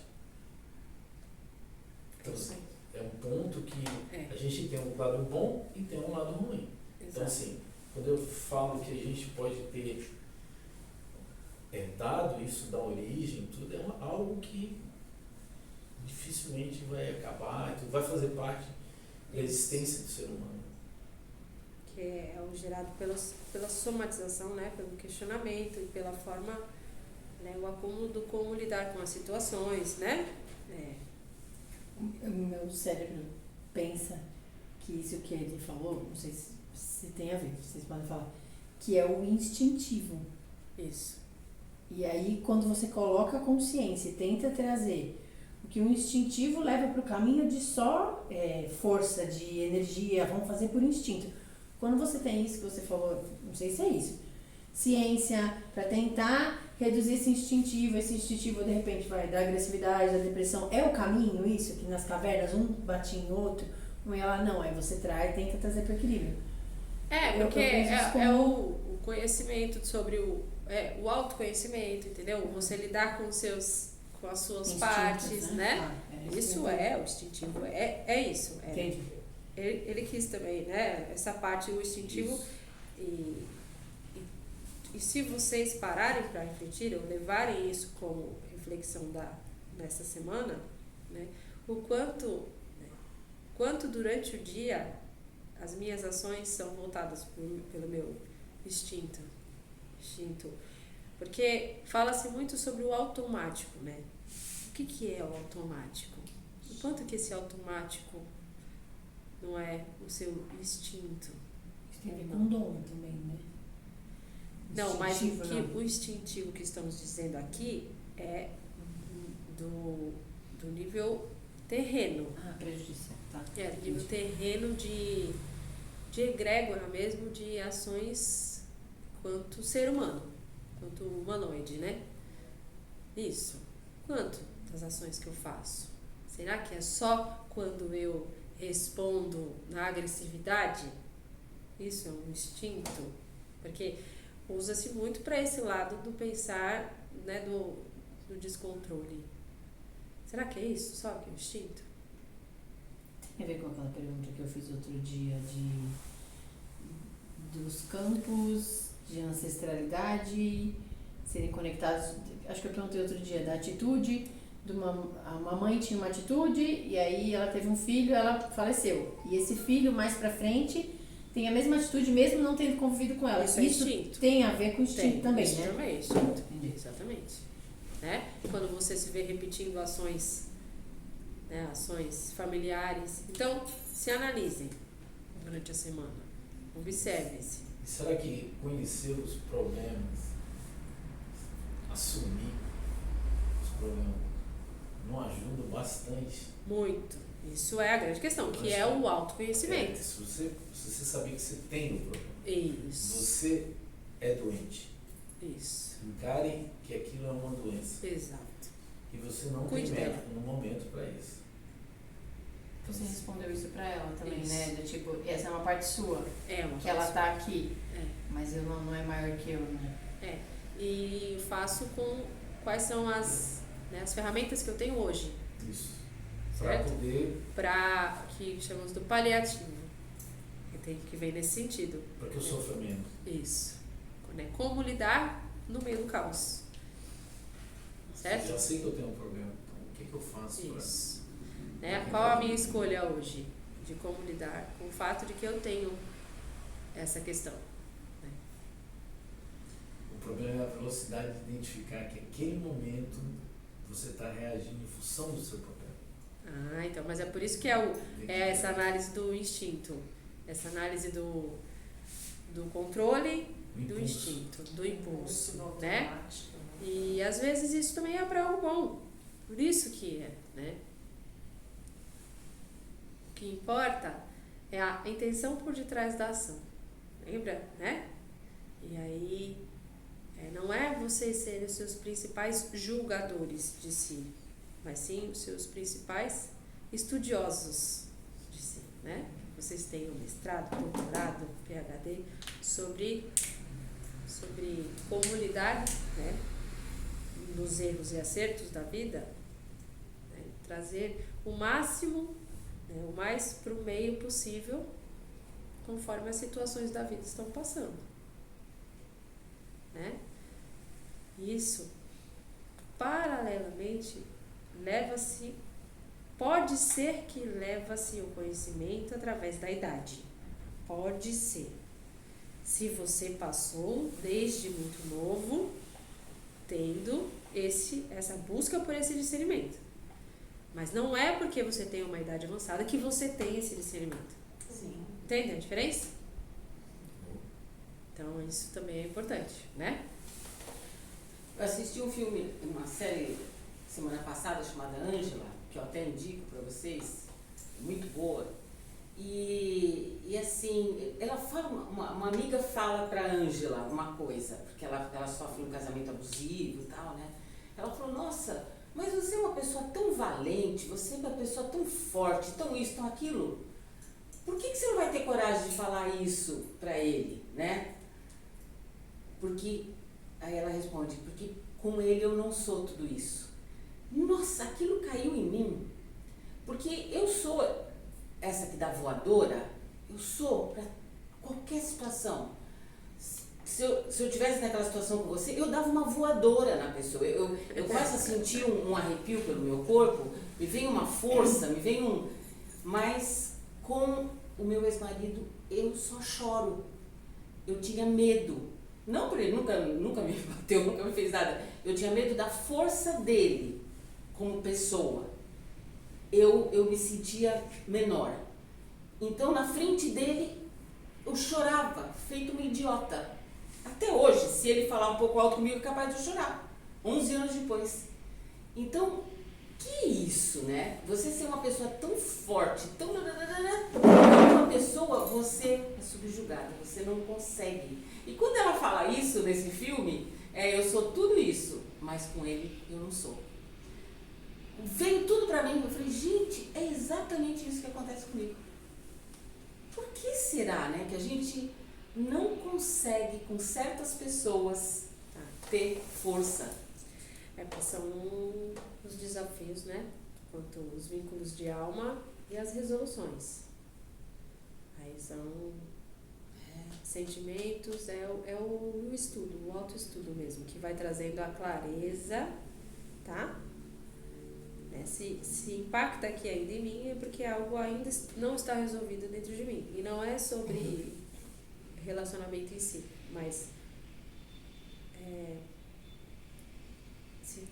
Então, é um ponto que a gente tem um lado bom e tem um lado ruim. Exato. Então, assim, quando eu falo que a gente pode ter herdado isso da origem, tudo é algo que dificilmente vai acabar, tudo vai fazer parte da existência do ser humano. que é o gerado pela somatização, né, pelo questionamento e pela forma, né, o acúmulo do como lidar com as situações, né? O meu cérebro pensa que isso que ele falou, não sei se tem a ver, vocês podem falar, que é o instintivo. Isso. E aí, quando você coloca a consciência e tenta trazer o que o instintivo leva para o caminho de só força, de energia, vamos fazer por instinto. Quando você tem isso que você falou, não sei se é isso, ciência, para tentar reduzir esse instintivo de repente vai da agressividade, da depressão, é o caminho isso? Que nas cavernas um batia em outro, não é lá, não, aí você traz e tenta trazer para o equilíbrio. Porque é o conhecimento sobre o autoconhecimento, entendeu? Você lidar com as suas Instintos, partes, né? Isso É o instintivo, é isso. Entendi. Ele quis também, né? Essa parte, o instintivo. E se vocês pararem para refletir, ou levarem isso como reflexão dessa semana, né? O quanto durante o dia as minhas ações são voltadas pelo meu instinto. Porque fala-se muito sobre o automático, né? O que é o automático? O quanto que esse automático não é o seu instinto? Isso tem a ver com dom também, né? Não, mas Instintivo, o instintivo que estamos dizendo aqui é do nível terreno. Prejudicial, tá. Do nível terreno de egrégora mesmo, de ações quanto ser humano, quanto humanoide, né? Isso. Quanto das ações que eu faço? Será que é só quando eu respondo na agressividade? Isso é um instinto? Porque usa-se muito para esse lado do pensar, né, do descontrole. Será que é isso só que é o instinto? Tem a ver com aquela pergunta que eu fiz outro dia dos campos de ancestralidade serem conectados. Acho que eu perguntei outro dia da atitude de uma mãe tinha uma atitude e aí ela teve um filho, ela faleceu. E esse filho mais pra frente tem a mesma atitude mesmo não tendo convivido com ela. Isso é instinto. Tem a ver com instinto também, isso né? Também é instinto. Exatamente. Né? Quando você se vê repetindo ações, né, ações familiares. Então, se analisem durante a semana. Observem-se. E será que conhecer os problemas, assumir os problemas, não ajuda bastante? Muito. Isso é a grande questão, que é o autoconhecimento. Se você saber que você tem o problema, Isso. você é doente. Isso. Encare que aquilo é uma doença. Exato. E você não Cuide tem dela. método no momento para isso. Você respondeu isso pra ela também, Isso. né? Do tipo, essa é uma parte sua, É uma que ela tá aqui, É. mas eu não é maior que eu, né? E faço com quais são as ferramentas que eu tenho hoje. Isso. Para Certo? poder, Que chamamos do paliativo. Que vem nesse sentido. para que eu sofra menos. Isso. Né? Como lidar no meio do caos. Certo? Já sei que eu tenho um problema, então o que eu faço para... Isso. Né? Qual a minha escolha hoje? De como lidar com o fato de que eu tenho essa questão. Né? O problema é a velocidade de identificar que aquele momento você está reagindo em função do seu problema. Então, mas é por isso que é essa análise do instinto. Essa análise do controle do instinto, do impulso, né? E às vezes isso também é para algo bom. Por isso que né? O que importa é a intenção por detrás da ação. Lembra, né? E aí não é vocês serem os seus principais julgadores de si, mas sim os seus principais estudiosos de si, né? Vocês têm um mestrado, doutorado, PhD sobre como lidar, né, nos erros e acertos da vida, né, trazer o máximo, né, o mais para o meio possível, conforme as situações da vida estão passando, né? Isso, paralelamente, pode ser que leva-se o conhecimento através da idade. Pode ser. se você passou desde muito novo tendo essa busca por esse discernimento. Mas não é porque você tem uma idade avançada que você tem esse discernimento. Sim. Entende a diferença? Então isso também é importante, né? Eu assisti um filme, uma série semana passada chamada Ângela, que eu até indico para vocês, muito boa. E assim, ela fala, uma amiga fala para Ângela uma coisa, porque ela sofre um casamento abusivo e tal, né? Ela falou, nossa, mas você é uma pessoa tão valente, você é uma pessoa tão forte, tão isso, tão aquilo. Por que você não vai ter coragem de falar isso para ele, né? Porque, aí ela responde, porque com ele eu não sou tudo isso. Nossa, aquilo caiu em mim, porque eu sou essa que dá voadora, eu sou para qualquer situação. Se eu tivesse naquela situação com você, eu dava uma voadora na pessoa. Eu começo a sentir um arrepio pelo meu corpo, me vem uma força, me vem um... Mas com o meu ex-marido, eu só choro. Eu tinha medo. Não por ele, nunca me bateu, nunca me fez nada. Eu tinha medo da força dele como pessoa. Eu me sentia menor. Então, na frente dele, eu chorava, feito uma idiota. Até hoje, se ele falar um pouco alto comigo, é capaz de eu chorar. 11 anos depois. Então, que isso, né? Você ser uma pessoa tão forte, tão... Uma pessoa, você é subjugada, você não consegue. E quando ela fala isso nesse filme, eu sou tudo isso, mas com ele eu não sou. Veio tudo pra mim, eu falei, gente, é exatamente isso que acontece comigo. Por que será, né, que a gente não consegue com certas pessoas ter força? Porque são os desafios, né? Quanto os vínculos de alma e as resoluções. Aí são sentimentos, é o estudo, o autoestudo mesmo, que vai trazendo a clareza, tá? Se impacta aqui ainda em mim é porque algo ainda não está resolvido dentro de mim. E não é sobre relacionamento em si, mas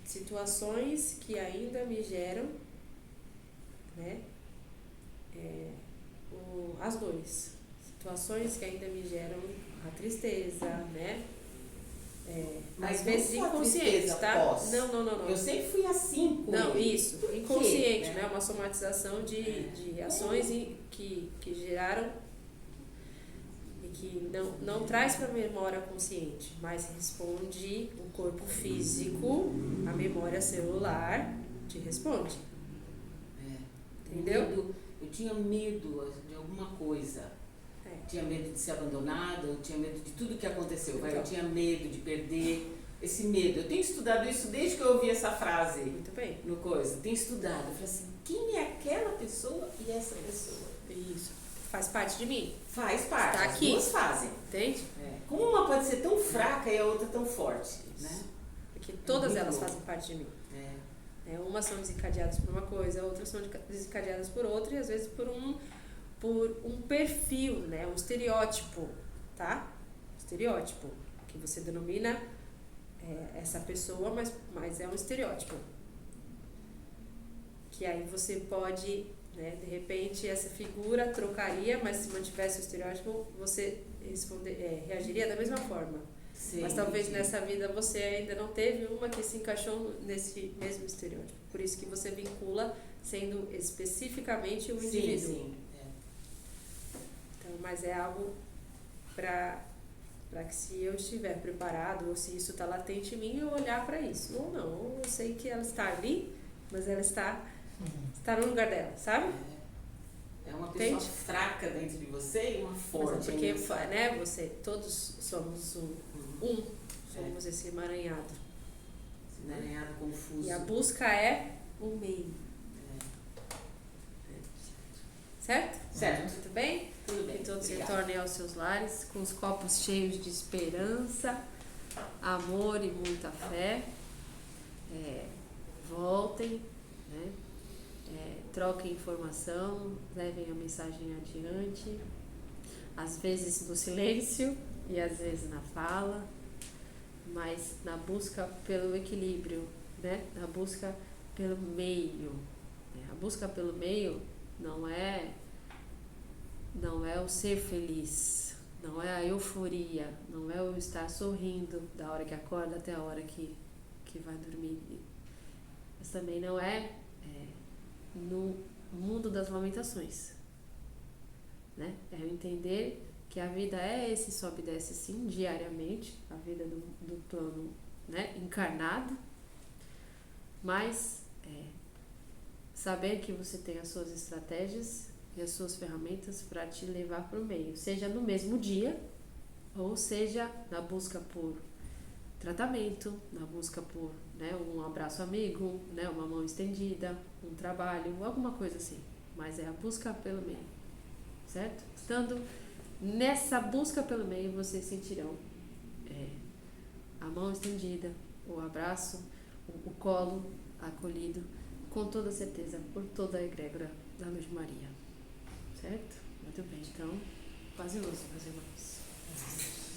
situações que ainda me geram, né, as dores. Situações que ainda me geram a tristeza, né? Mas às vezes não só inconsciente, tristeza tá? pós. Não. Eu sempre fui assim com Não, ele. isso. Por quê, Inconsciente, né? né? Uma somatização de ações que geraram e que não traz para a memória consciente, mas responde o corpo físico, a memória celular te responde. Entendeu? Eu tinha medo de alguma coisa. Tinha medo de ser abandonada, eu tinha medo de tudo que aconteceu. Então. Eu tinha medo de perder esse medo. Eu tenho estudado isso desde que eu ouvi essa frase. Muito bem. No coisa. Tenho estudado. Eu falei assim, quem é aquela pessoa e essa pessoa? Isso. Faz parte de mim. Faz parte. Tá as aqui. duas fazem. Entende? Como uma pode ser tão fraca e a outra tão forte, né? Porque todas muito elas bom. fazem parte de mim. Umas são desencadeadas por uma coisa, outras são desencadeadas por outra e às vezes por um perfil, né? Um estereótipo, tá? Estereótipo, que você denomina essa pessoa, mas é um estereótipo. Que aí você pode, né, de repente, essa figura trocaria, mas se mantivesse o estereótipo, você reagiria da mesma forma. Sim, mas talvez sim. nessa vida você ainda não teve uma que se encaixou nesse mesmo estereótipo. Por isso que você vincula sendo especificamente o indivíduo. Sim. Então, mas é algo para que se eu estiver preparado ou se isso está latente em mim, eu olhar para isso. Ou não, ou eu sei que ela está ali, mas ela está no lugar dela, sabe? É uma pessoa Entende? fraca dentro de você e uma forte. Mas é porque, imensa. né, todos somos somos esse emaranhado. Emaranhado, confuso. E a busca é o meio. Certo? Certo. Muito bem? Tudo bem. Que todos Obrigada. retornem aos seus lares com os copos cheios de esperança, amor e muita fé. Voltem, né? Troquem informação, levem a mensagem adiante. Às vezes no silêncio, e às vezes na fala, mas na busca pelo equilíbrio, né? Na busca pelo meio. A busca pelo meio não é o ser feliz, não é a euforia, não é o estar sorrindo da hora que acorda até a hora que vai dormir. Mas também não é no mundo das lamentações, né? É eu entender que a vida é esse sobe e desce sim, diariamente, a vida do plano, né, encarnado, mas saber que você tem as suas estratégias e as suas ferramentas para te levar para o meio, seja no mesmo dia, ou seja na busca por tratamento, na busca por, né, um abraço amigo, né, uma mão estendida, um trabalho, alguma coisa assim. Mas é a busca pelo meio, certo? Estando nessa busca pelo meio, vocês sentirão a mão estendida, o abraço, o colo acolhido, com toda certeza, por toda a egrégora da Luz de Maria. Certo? Muito bem, então, paz e luz, meus irmãos.